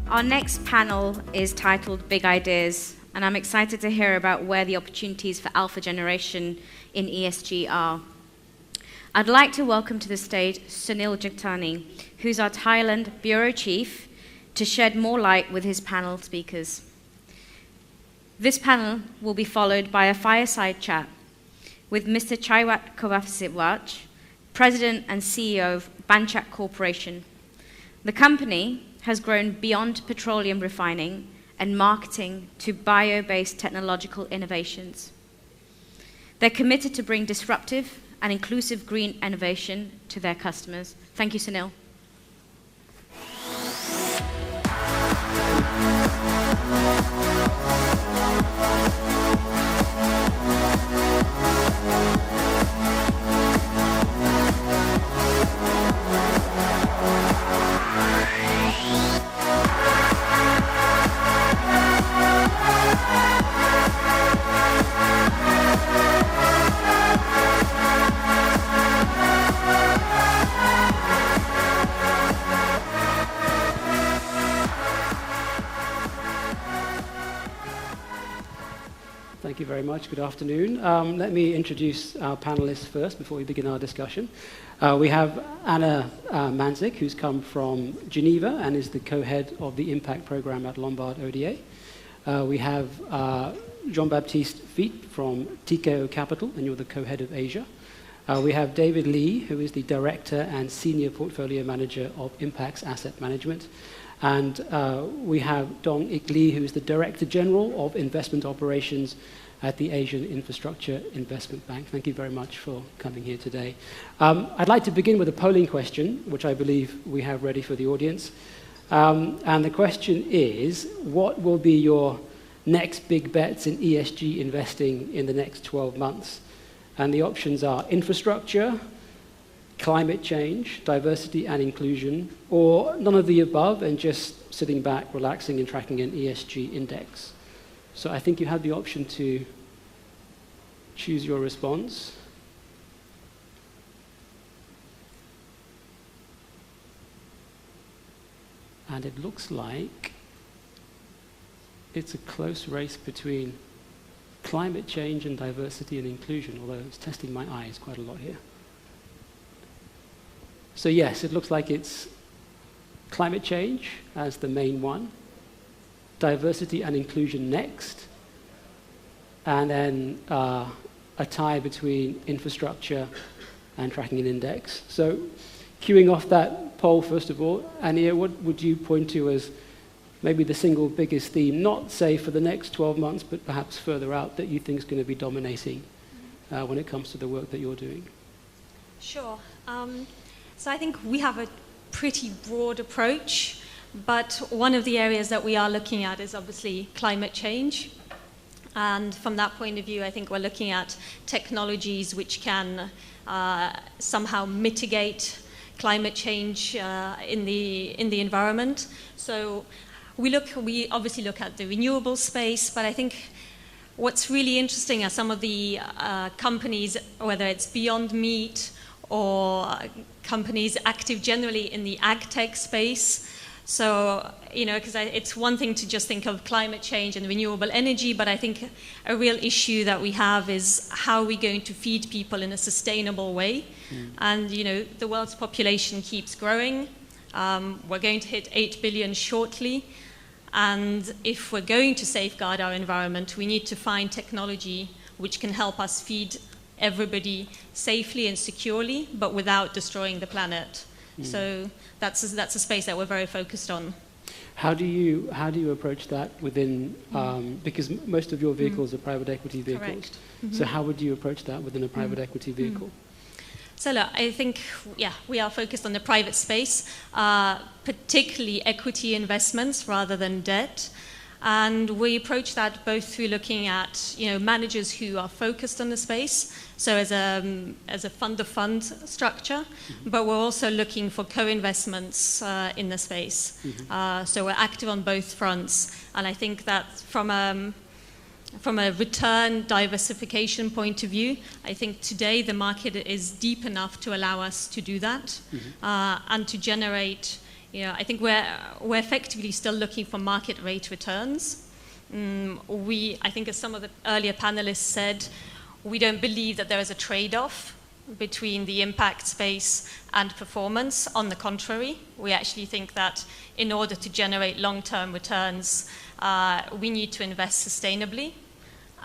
Our next panel is titled Big Ideas, and I'm excited to hear about where the opportunities for alpha generation in ESG are. I'd like to welcome to the stage Sunil Jagtiani, who's our Thailand Bureau Chief, to shed more light with his panel speakers. This panel will be followed by a fireside chat with Mr. Chaiwat Kovasivach, President and CEO of Manczyk Corporation. The company has grown beyond petroleum refining and marketing to bio-based technological innovations. They're committed to bring disruptive and inclusive green innovation to their customers. Thank you, Sunil. Thank you very much. Good afternoon. Let me introduce our panelists first before we begin our discussion. We have Ania Manczyk, who's come from Geneva and is the co-head of the Impact program at Lombard Odier. We have Jean-Baptiste from Tikehau Capital, and you're the co-head of Asia. We have David Lee, who is the director and senior portfolio manager of Impax Asset Management. And we have Dong Ik Lee, who is the Director General of Investment Operations at the Asian Infrastructure Investment Bank. Thank you very much for coming here today. I'd like to begin with a polling question, which I believe we have ready for the audience. And the question is, what will be your next big bets in ESG investing in the next 12 months? And the options are infrastructure, climate change, diversity and inclusion, or none of the above and just sitting back, relaxing and tracking an ESG index. So I think you have the option to choose your response. And it looks like it's a close race between climate change and diversity and inclusion, although it's testing my eyes quite a lot here. So yes, it looks like it's climate change as the main one, diversity and inclusion next, and then a tie between infrastructure and tracking an index. So queuing off that poll, first of all, Ania, what would you point to as maybe the single biggest theme, not say for the next 12 months, but perhaps further out, that you think is going to be dominating when it comes to the work that you're doing? Sure. So I think we have a pretty broad approach, but one of the areas that we are looking at is obviously climate change. And from that point of view, I think we're looking at technologies which can somehow mitigate climate change in the environment. So we obviously look at the renewable space, but I think what's really interesting are some of the companies, whether it's Beyond Meat or companies active generally in the ag tech space. So, because it's one thing to just think of climate change and renewable energy, but I think a real issue that we have is how are we going to feed people in a sustainable way? And, the world's population keeps growing. We're going to hit 8 billion shortly. And if we're going to safeguard our environment, we need to find technology which can help us feed everybody safely and securely, but without destroying the planet. So that's a space that we're very focused on. How do you approach that within, because most of your vehicles are private equity vehicles. Correct. So how would you approach that within a private equity vehicle? So look, I think, we are focused on the private space, particularly equity investments rather than debt. And we approach that both through looking at, managers who are focused on the space, so as a fund-of-fund structure, but we're also looking for co-investments in the space. So we're active on both fronts, and I think that from a return diversification point of view, I think today the market is deep enough to allow us to do that and to generate I think we're effectively still looking for market rate returns. I think as some of the earlier panelists said, we don't believe that there is a trade-off between the impact space and performance. On the contrary, we actually think that in order to generate long-term returns, we need to invest sustainably,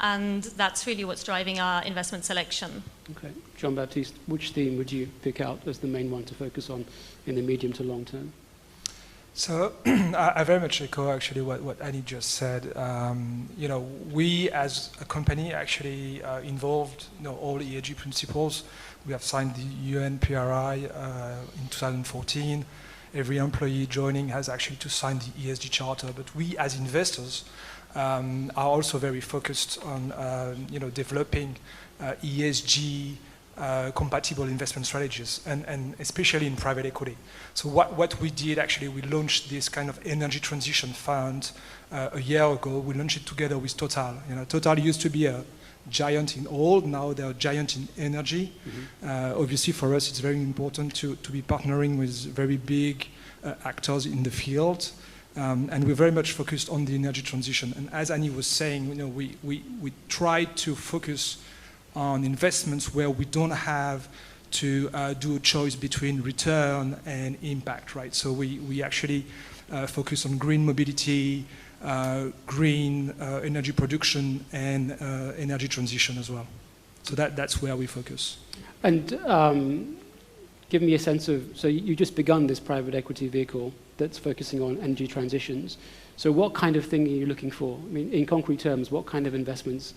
and that's really what's driving our investment selection. Okay, Jean-Baptiste, which theme would you pick out as the main one to focus on in the medium to long term? So I very much echo actually what Ania just said. We as a company actually involved all ESG principles. We have signed the UN PRI in 2014. Every employee joining has actually to sign the ESG charter. But we as investors are also very focused on developing ESG compatible investment strategies, and especially in private equity. So what we did actually, we launched this kind of energy transition fund a year ago. We launched it together with Total. Total used to be a giant in oil, now they're a giant in energy. Obviously for us it's very important to be partnering with very big actors in the field. And we're very much focused on the energy transition. And as Ania was saying, we try to focus on investments where we don't have to do a choice between return and impact, right? So we actually focus on green mobility, green energy production, and energy transition as well. So that's where we focus. And give me a sense of, so you just begun this private equity vehicle that's focusing on energy transitions. So what kind of thing are you looking for? I mean, in concrete terms, what kind of investments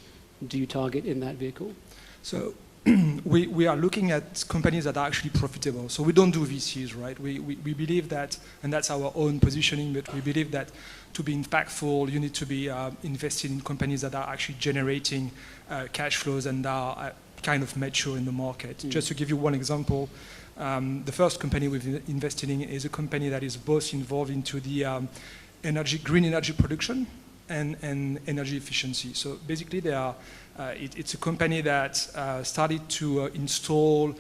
do you target in that vehicle? So we are looking at companies that are actually profitable. So we don't do VCs, right? We believe that, and that's our own positioning, but we believe that to be impactful, you need to be invested in companies that are actually generating cash flows and are kind of mature in the market. Just to give you one example, the first company we've invested in is a company that is both involved into the green energy production and energy efficiency. So basically it's a company that started to install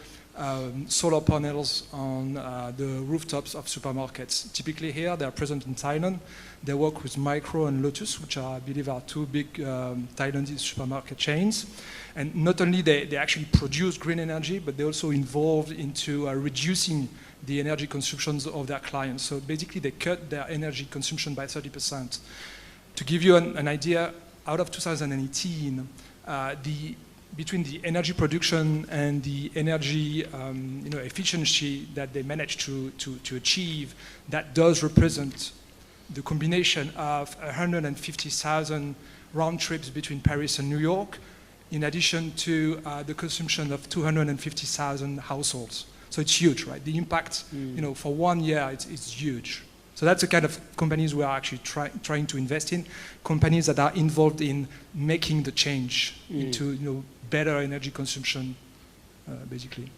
solar panels on the rooftops of supermarkets. Typically here, they are present in Thailand. They work with Micro and Lotus, which I believe are two big Thailandese supermarket chains. And not only they actually produce green energy, but they're also involved into reducing the energy consumptions of their clients. So basically they cut their energy consumption by 30%. To give you an idea, out of 2018, between the energy production and the energy efficiency that they managed to achieve, that does represent the combination of 150,000 round trips between Paris and New York, in addition to the consumption of 250,000 households. So it's huge, right? The impact, for 1 year, it's huge. So that's the kind of companies we are actually trying to invest in, companies that are involved in making the change into better energy consumption, basically.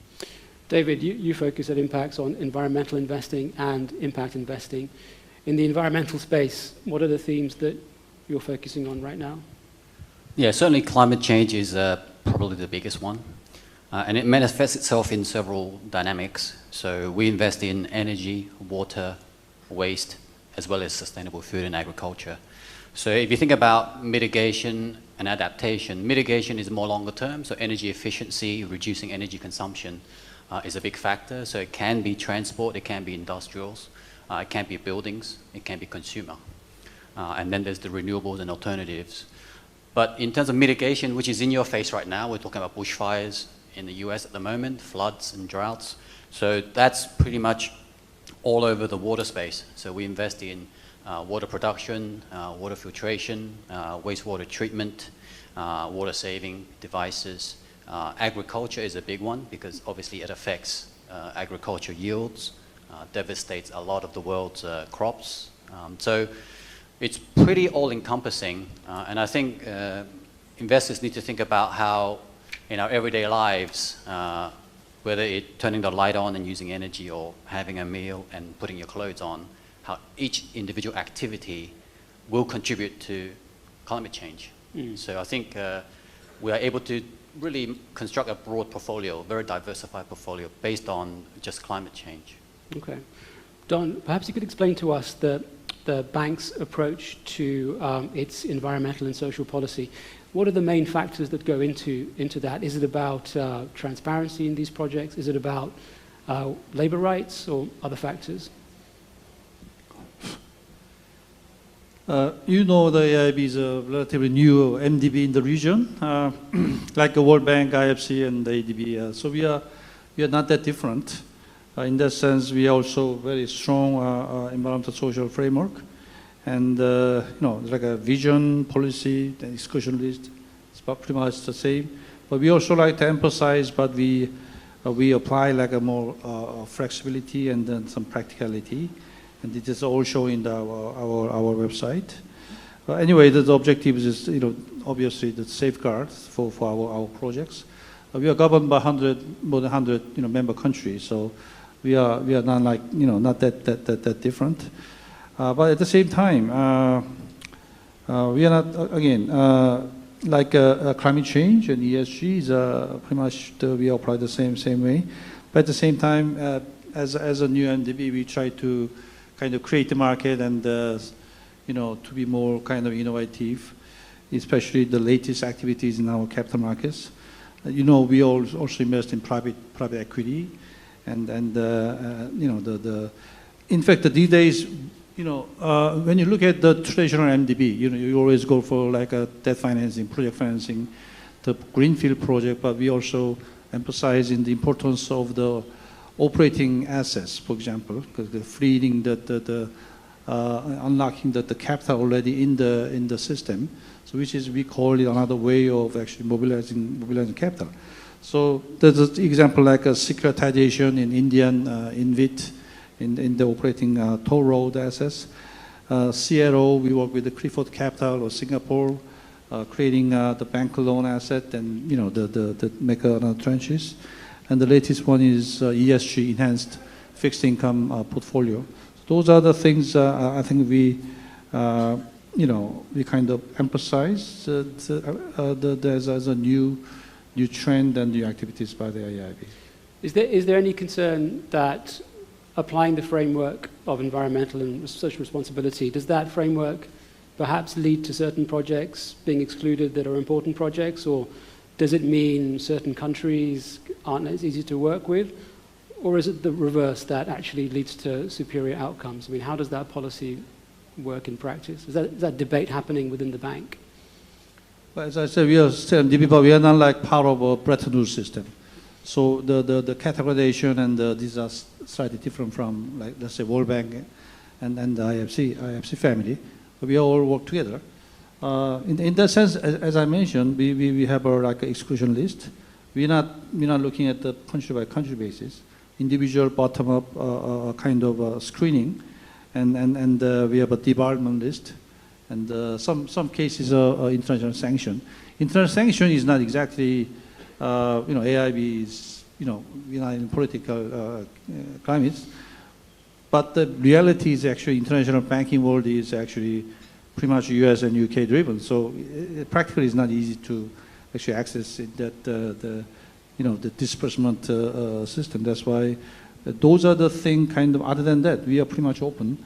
David, you focus at Impax on environmental investing and impact investing. In the environmental space, what are the themes that you're focusing on right now? Yeah, certainly climate change is probably the biggest one. And it manifests itself in several dynamics. So we invest in energy, water, waste, as well as sustainable food and agriculture. So if you think about mitigation and adaptation, mitigation is more longer term, so energy efficiency, reducing energy consumption is a big factor. So it can be transport, it can be industrials, it can be buildings, it can be consumer. And then there's the renewables and alternatives. But in terms of mitigation, which is in your face right now, we're talking about bushfires in the US at the moment, floods and droughts. So that's pretty much all over the water space. So we invest in water production, water filtration, wastewater treatment, water saving devices. Agriculture is a big one because obviously it affects agriculture yields, devastates a lot of the world's crops. So it's pretty all-encompassing, and I think investors need to think about how in our everyday lives, whether it's turning the light on and using energy or having a meal and putting your clothes on, how each individual activity will contribute to climate change. So I think we are able to really construct a broad portfolio, very diversified portfolio based on just climate change. Okay. Don, perhaps you could explain to us the bank's approach to its environmental and social policy. What are the main factors that go into that? Is it about transparency in these projects? Is it about labor rights or other factors? You know, the AIB is a relatively new MDB in the region, like the World Bank, IFC, and the ADB. So we are not that different. In that sense, we are also very strong environmental social framework, and like a vision, policy, the exclusion list. It's pretty much the same. But we also like to emphasize, but we apply like a more flexibility and then some practicality. And it is all shown in our website. Anyway, the objective is, obviously the safeguards for our projects. We are governed by more than 100, member countries, so we are not like, not that different. But at the same time, we are not, again, like climate change and ESG is pretty much we apply the same way. But at the same time, as a new MDB, we try to kind of create the market and, to be more kind of innovative, especially the latest activities in our capital markets. We also invest in private equity, and in fact, these days, when you look at the traditional MDB, you always go for like a debt financing, project financing, the greenfield project, but we also emphasize in the importance of the operating assets, for example, because the freeing unlocking the capital already in the system, so which is we call it another way of actually mobilizing capital. So there's an example like a securitization in Indian InvIT in the operating toll road assets. CRO, we work with the Clifford Capital of Singapore, creating the bank loan asset and the make another tranches. And the latest one is ESG, enhanced fixed income portfolio. Those are the things I think we kind of emphasize as a new trend and new activities by the AIB. Is there any concern that applying the framework of environmental and social responsibility, does that framework perhaps lead to certain projects being excluded that are important projects, or does it mean certain countries aren't as easy to work with? Or is it the reverse that actually leads to superior outcomes? I mean, how does that policy work in practice? Is that debate happening within the bank? Well, as I said, we are still MDB, but we are not like part of a Bretton Woods system. So the categorization and these are slightly different from, like, let's say, World Bank and the IFC family. But we all work together. In that sense, as I mentioned, we have like an exclusion list. We're not looking at the country by country basis, individual bottom up kind of screening, and we have a debarment list, and some cases are international sanction. International sanction is not exactly AIB is we're not in political climates, but the reality is actually international banking world is actually pretty much US and UK driven. So practically it's not easy to actually access the disbursement system. That's why those are the things kind of, other than that, we are pretty much open.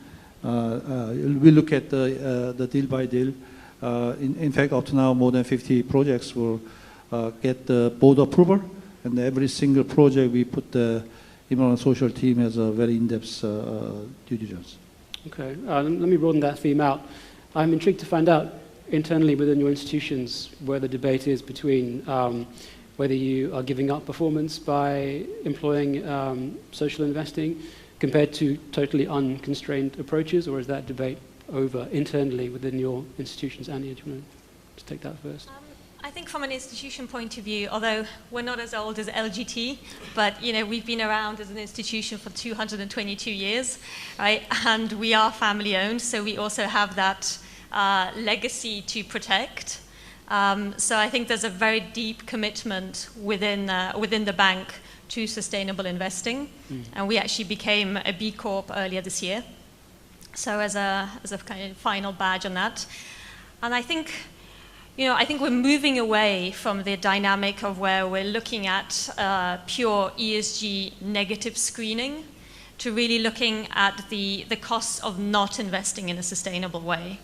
We look at the deal by deal. In fact, up to now, more than 50 projects will get the board approval, and every single project we put the environmental social team as a very in-depth due diligence. Okay, let me broaden that theme out. I'm intrigued to find out internally within your institutions where the debate is between whether you are giving up performance by employing social investing compared to totally unconstrained approaches, or is that debate over internally within your institutions? Ania, do you want to take that first? I think from an institution point of view, although we're not as old as LGT, but we've been around as an institution for 222 years, right? And we are family owned, so we also have that legacy to protect. So I think there's a very deep commitment within the bank to sustainable investing, and we actually became a B Corp earlier this year. So as a kind of final badge on that, and I think we're moving away from the dynamic of where we're looking at pure ESG negative screening, to really looking at the costs of not investing in a sustainable way.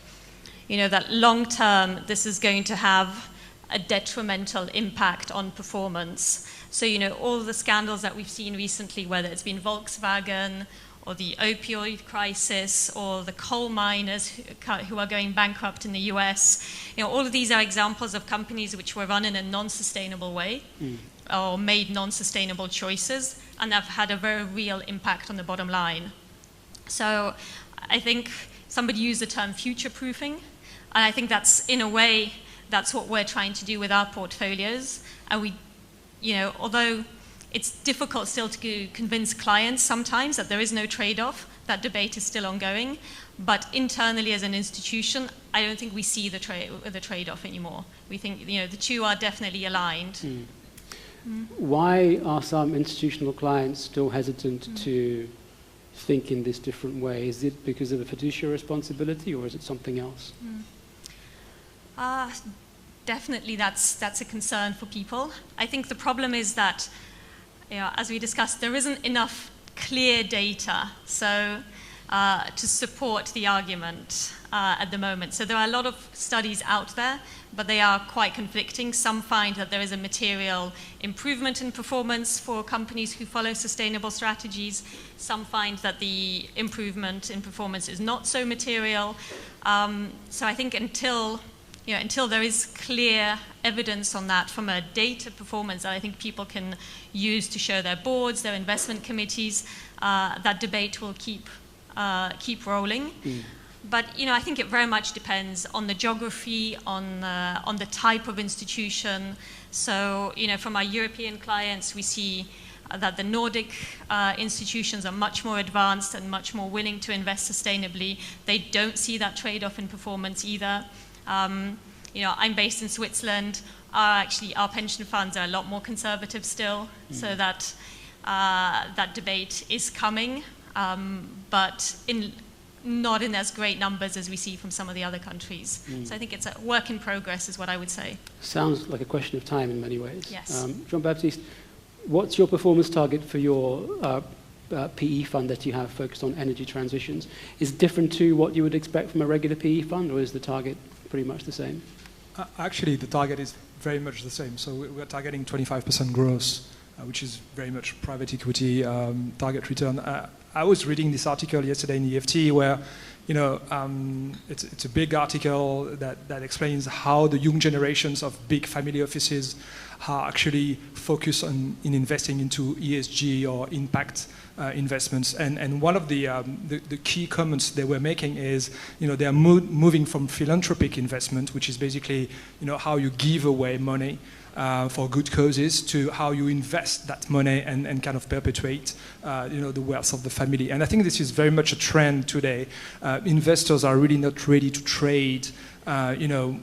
You know, that long term, this is going to have a detrimental impact on performance. So, you know, all the scandals that we've seen recently, whether it's been Volkswagen or the opioid crisis or the coal miners who are going bankrupt in the US, you know, all of these are examples of companies which were run in a non-sustainable way or made non-sustainable choices, and have had a very real impact on the bottom line. So I think somebody used the term future-proofing, and I think that's, in a way, that's what we're trying to do with our portfolios. And we, you know, although it's difficult still to convince clients sometimes that there is no trade-off, that debate is still ongoing, but internally as an institution, I don't think we see the trade-off anymore. We think, you know, the two are definitely aligned. Why are some institutional clients still hesitant to think in this different way? Is it because of a fiduciary responsibility, or is it something else? Definitely that's a concern for people. I think the problem is that, you know, as we discussed, there isn't enough clear data to support the argument at the moment. So there are a lot of studies out there, but they are quite conflicting. Some find that there is a material improvement in performance for companies who follow sustainable strategies. Some find that the improvement in performance is not so material. So I think until there is clear evidence on that from a data performance that I think people can use to show their boards, their investment committees, that debate will keep rolling. But, you know, I think it very much depends on the geography, on the type of institution. So, you know, from our European clients, we see that the Nordic institutions are much more advanced and much more willing to invest sustainably. They don't see that trade-off in performance either. You know, I'm based in Switzerland. Our pension funds are a lot more conservative still, so that debate is coming, but not in as great numbers as we see from some of the other countries. So I think it's a work in progress, is what I would say. Sounds like a question of time in many ways. Yes. Jean-Baptiste, what's your performance target for your PE fund that you have focused on energy transitions? Is it different to what you would expect from a regular PE fund, or is the target pretty much the same? Actually, the target is very much the same. So we're targeting 25% growth, which is very much private equity target return. I was reading this article yesterday in EFT where, you know, it's a big article that explains how the young generations of big family offices are actually focused in investing into ESG or impact investments. And one of the key comments they were making is, you know, they are moving from philanthropic investment, which is basically, you know, how you give away money for good causes, to how you invest that money and kind of perpetuate, you know, the wealth of the family. And I think this is very much a trend today. Investors are really not ready to trade, you know,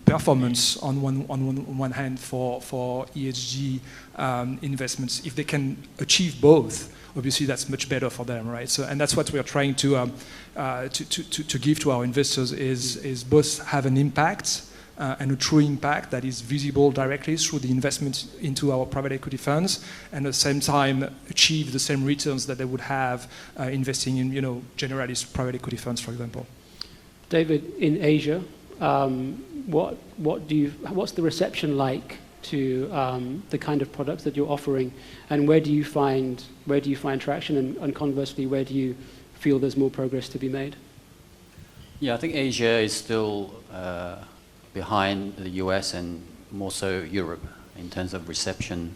performance on one hand for ESG investments. If they can achieve both, obviously that's much better for them, right? So, and that's what we are trying to give to our investors is both have an impact. And a true impact that is visible directly through the investment into our private equity funds, and at the same time achieve the same returns that they would have investing in, you know, generalist private equity funds, for example. David, in Asia, what's the reception like to the kind of products that you're offering, and where do you find traction, and conversely, where do you feel there's more progress to be made? Yeah, I think Asia is still behind the US and more so Europe in terms of reception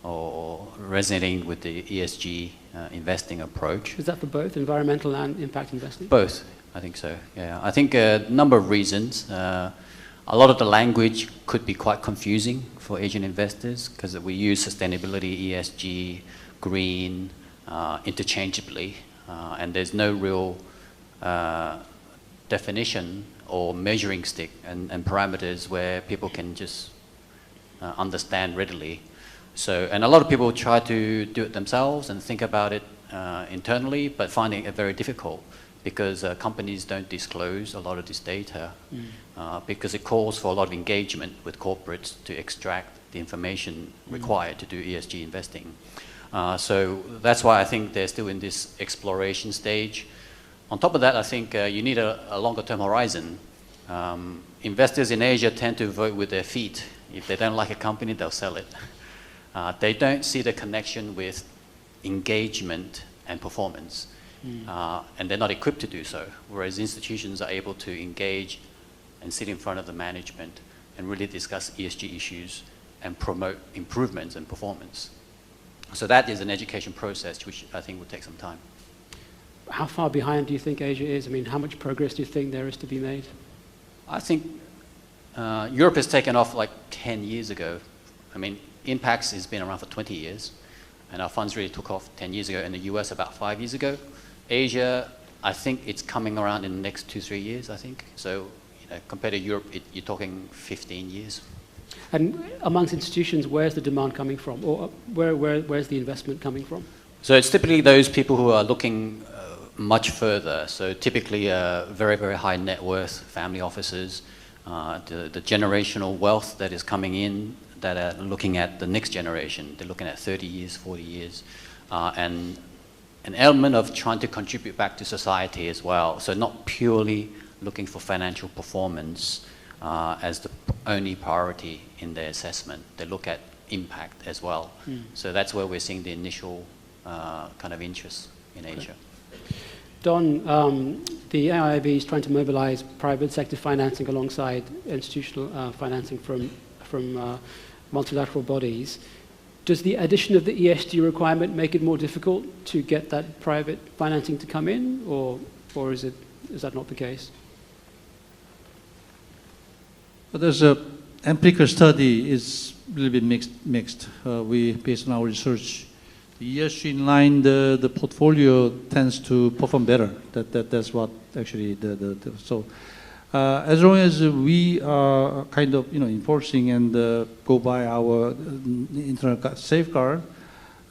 or resonating with the ESG investing approach. Is that for both environmental and impact investing? Both, I think so, yeah. I think a number of reasons. A lot of the language could be quite confusing for Asian investors because we use sustainability, ESG, green interchangeably, and there's no real definition or measuring stick and parameters where people can just understand readily. So, and a lot of people try to do it themselves and think about it internally, but finding it very difficult because companies don't disclose a lot of this data because it calls for a lot of engagement with corporates to extract the information required to do ESG investing. So that's why I think they're still in this exploration stage. On top of that, I think you need a longer-term horizon. Investors in Asia tend to vote with their feet. If they don't like a company, they'll sell it. They don't see the connection with engagement and performance. And they're not equipped to do so, whereas institutions are able to engage and sit in front of the management and really discuss ESG issues and promote improvements and performance. So that is an education process which I think will take some time. How far behind do you think Asia is? I mean, how much progress do you think there is to be made? I think Europe has taken off like 10 years ago. I mean, Impax has been around for 20 years, and our funds really took off 10 years ago, in the US about 5 years ago. Asia, I think it's coming around in the next 2-3 years, I think. So, compared to Europe, you're talking 15 years. And amongst institutions, where's the demand coming from? Or where's the investment coming from? So it's typically those people who are looking much further. So typically very, very high net worth family offices, the generational wealth that is coming in that are looking at the next generation. They're looking at 30 years, 40 years. And an element of trying to contribute back to society as well. So not purely looking for financial performance as the only priority in their assessment. They look at impact as well. So that's where we're seeing the initial kind of interest in Asia. Don, the AIIB is trying to mobilize private sector financing alongside institutional financing from multilateral bodies. Does the addition of the ESG requirement make it more difficult to get that private financing to come in, or is that not the case? Well, there's a empirical study is a little bit mixed. We, based on our research, the ESG in line, the portfolio tends to perform better. That's what actually so. As long as we are kind of enforcing and go by our internal safeguard,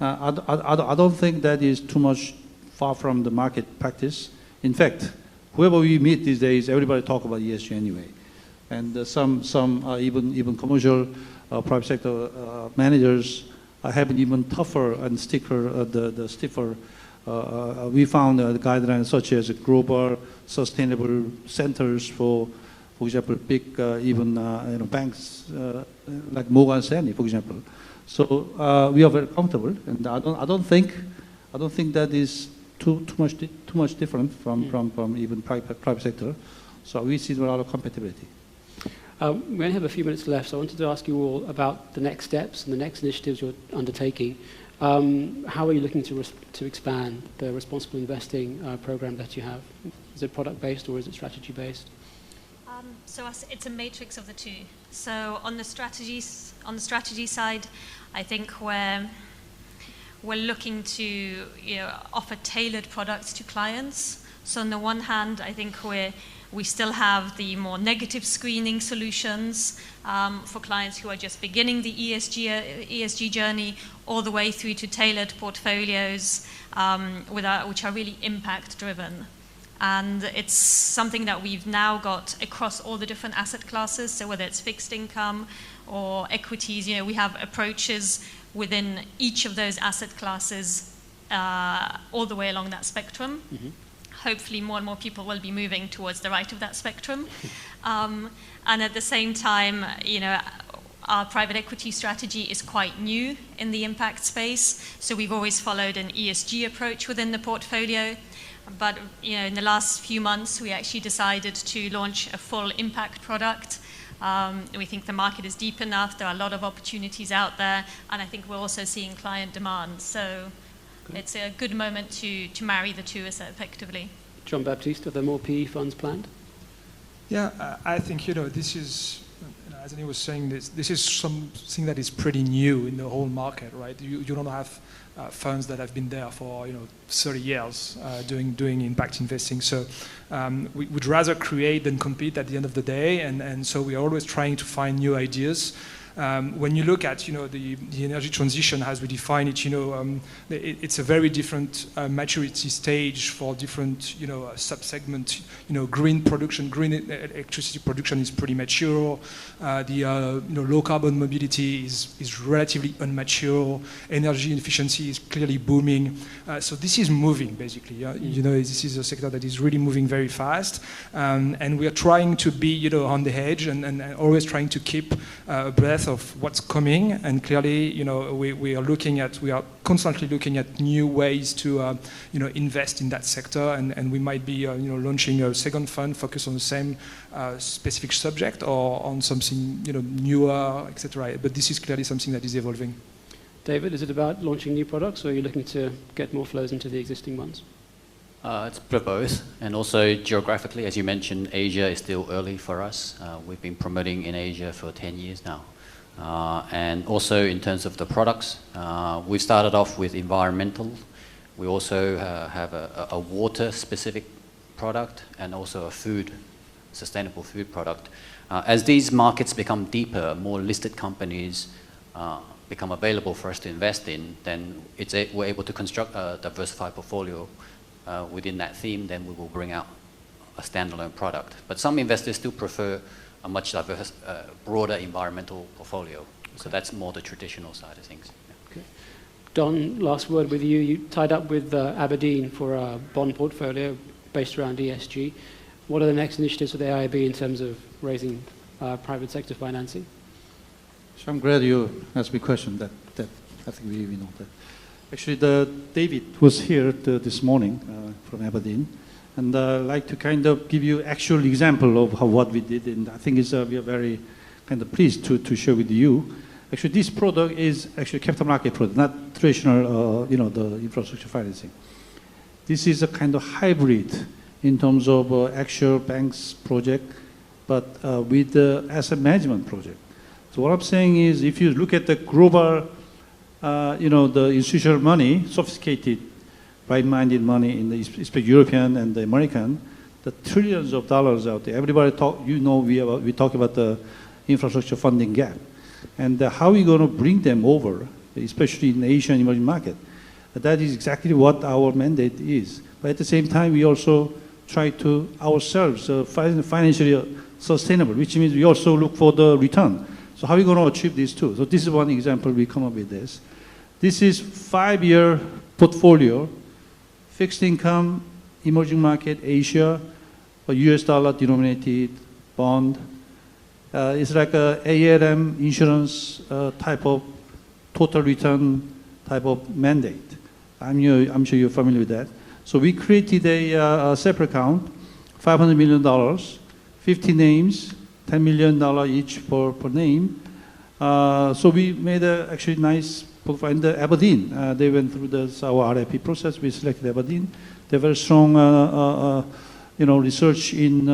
I don't think that is too much far from the market practice. In fact, whoever we meet these days, everybody talk about ESG anyway, and some even commercial private sector managers have an even tougher and stiffer. We found guidelines such as global sustainable centers for example, big even banks like Morgan Stanley, for example. So we are very comfortable, and I don't think that is too much different from even private sector. So we see a lot of compatibility. We only have a few minutes left, so I wanted to ask you all about the next steps and the next initiatives you're undertaking. How are you looking to expand the responsible investing program that you have? Is it product-based or is it strategy-based? So it's a matrix of the two. So on the strategy side, I think we're looking to offer tailored products to clients. So on the one hand, I think we still have the more negative screening solutions for clients who are just beginning the ESG journey, all the way through to tailored portfolios which are really impact driven. And it's something that we've now got across all the different asset classes. So whether it's fixed income or equities, we have approaches within each of those asset classes all the way along that spectrum. Mm-hmm. Hopefully more and more people will be moving towards the right of that spectrum. And at the same time, our private equity strategy is quite new in the impact space. So we've always followed an ESG approach within the portfolio. But in the last few months, we actually decided to launch a full impact product. We think the market is deep enough. There are a lot of opportunities out there. And I think we're also seeing client demand. So it's a good moment to marry the two effectively. Jean-Baptiste, are there more PE funds planned? Yeah, I think, this is, as Ania was saying, this is something that is pretty new in the whole market, right? You don't have funds that have been there for 30 years doing impact investing. So we would rather create than compete at the end of the day, and so we are always trying to find new ideas. When you look at, the energy transition as we define it, it's a very different maturity stage for different, sub-segments. Green production, green electricity production is pretty mature. The low carbon mobility is relatively immature. Energy efficiency is clearly booming. So this is moving basically. This is a sector that is really moving very fast, and we are trying to be on the edge and always trying to keep abreast of what's coming. And clearly, we are constantly looking at new ways to invest in that sector, and we might be launching a second fund focused on the same specific subject or on something newer, etc. But this is clearly something that is evolving. David, is it about launching new products, or are you looking to get more flows into the existing ones? It's both, and also geographically, as you mentioned, Asia is still early for us. We've been promoting in Asia for 10 years now. And also in terms of the products, we started off with environmental. We also have a water-specific product and also a sustainable food product. As these markets become deeper, more listed companies become available for us to invest in, then we're able to construct a diversified portfolio within that theme. Then we will bring out a standalone product. But some investors still prefer a much diverse, broader environmental portfolio. Okay. So that's more the traditional side of things. Yeah. Okay. Don, last word with you. You tied up with Aberdeen for a bond portfolio based around ESG. What are the next initiatives for the AIB in terms of raising private sector financing? So I'm glad you asked me a question that I think we know that. Actually, David was here this morning from Aberdeen, and I'd like to kind of give you actual example of what we did, and I think we are very kind of pleased to share with you. Actually, this product is actually a capital market product, not traditional, the infrastructure financing. This is a kind of hybrid in terms of actual banks project, but with the asset management project. So what I'm saying is, if you look at the global the institutional money, sophisticated, right-minded money in the especially European and the American, the trillions of dollars out there. Everybody we talk about the infrastructure funding gap, and how are we going to bring them over, especially in Asia and emerging market. That is exactly what our mandate is. But at the same time, we also try to ourselves financially sustainable, which means we also look for the return. So how are we going to achieve these two? So this is one example we come up with this. This is 5-year portfolio, fixed income, emerging market, Asia, a US dollar denominated bond. It's like a ALM insurance type of total return type of mandate. I'm sure you're familiar with that. So we created a separate account, $500 million, 50 names, $10 million each per name. So we made actually nice profile. And Aberdeen, they went through our RFP process. We selected Aberdeen. They have very strong, research in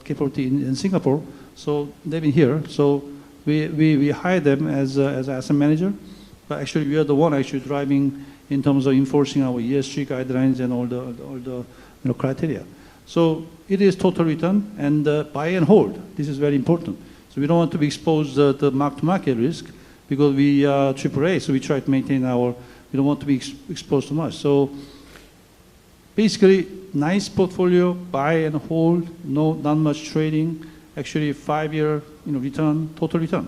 capability in Singapore. So they've been here. So we hired them as asset manager. But actually, we are the one actually driving in terms of enforcing our ESG guidelines and all the criteria. So it is total return and buy and hold. This is very important. So we don't want to be exposed to the mark-to-market risk because we are AAA, so we try to maintain we don't want to be exposed too much. So basically, nice portfolio, buy and hold, not much trading, actually 5-year return, total return.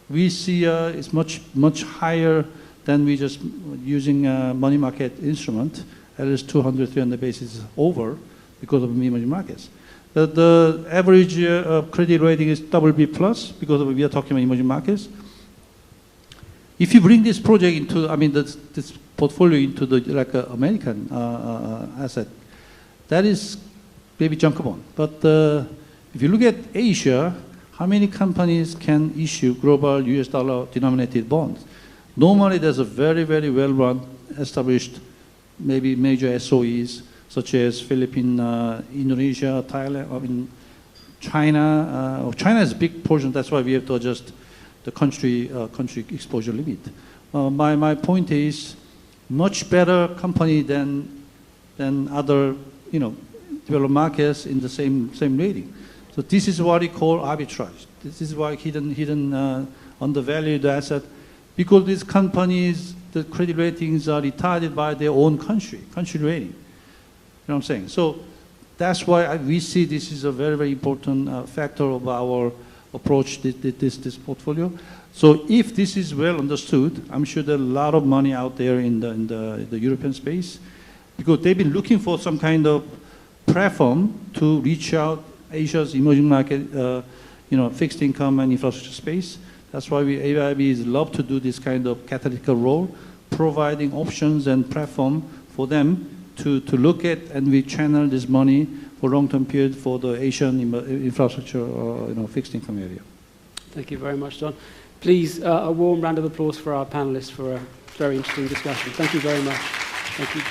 We see it's much higher than we just using money market instrument, at least 200, 300 basis over, because of emerging markets. The average credit rating is BB plus because we are talking about emerging markets. If you bring this project into, this portfolio into the American asset, that is maybe junk bond. But if you look at Asia, how many companies can issue global US dollar denominated bonds? Normally, there's a very, very well-run, established, maybe major SOEs, such as Philippines, Indonesia, Thailand, China. China is a big portion, that's why we have to adjust the country exposure limit. My point is, much better company than other, developed markets in the same rating. So this is what we call arbitrage. This is why hidden undervalued asset, because these companies, the credit ratings are retarded by their own country rating. You know what I'm saying? So that's why we see this is a very, very important factor of our approach to this portfolio. So if this is well understood, I'm sure there's a lot of money out there in the European space, because they've been looking for some kind of platform to reach out Asia's emerging market, fixed income and infrastructure space. That's why AIB love to do this kind of catalytic role, providing options and platform for them to look at, and we channel this money for long-term period for the Asian infrastructure fixed income area. Thank you very much, John. Please, a warm round of applause for our panelists for a very interesting discussion. Thank you very much. Thank you.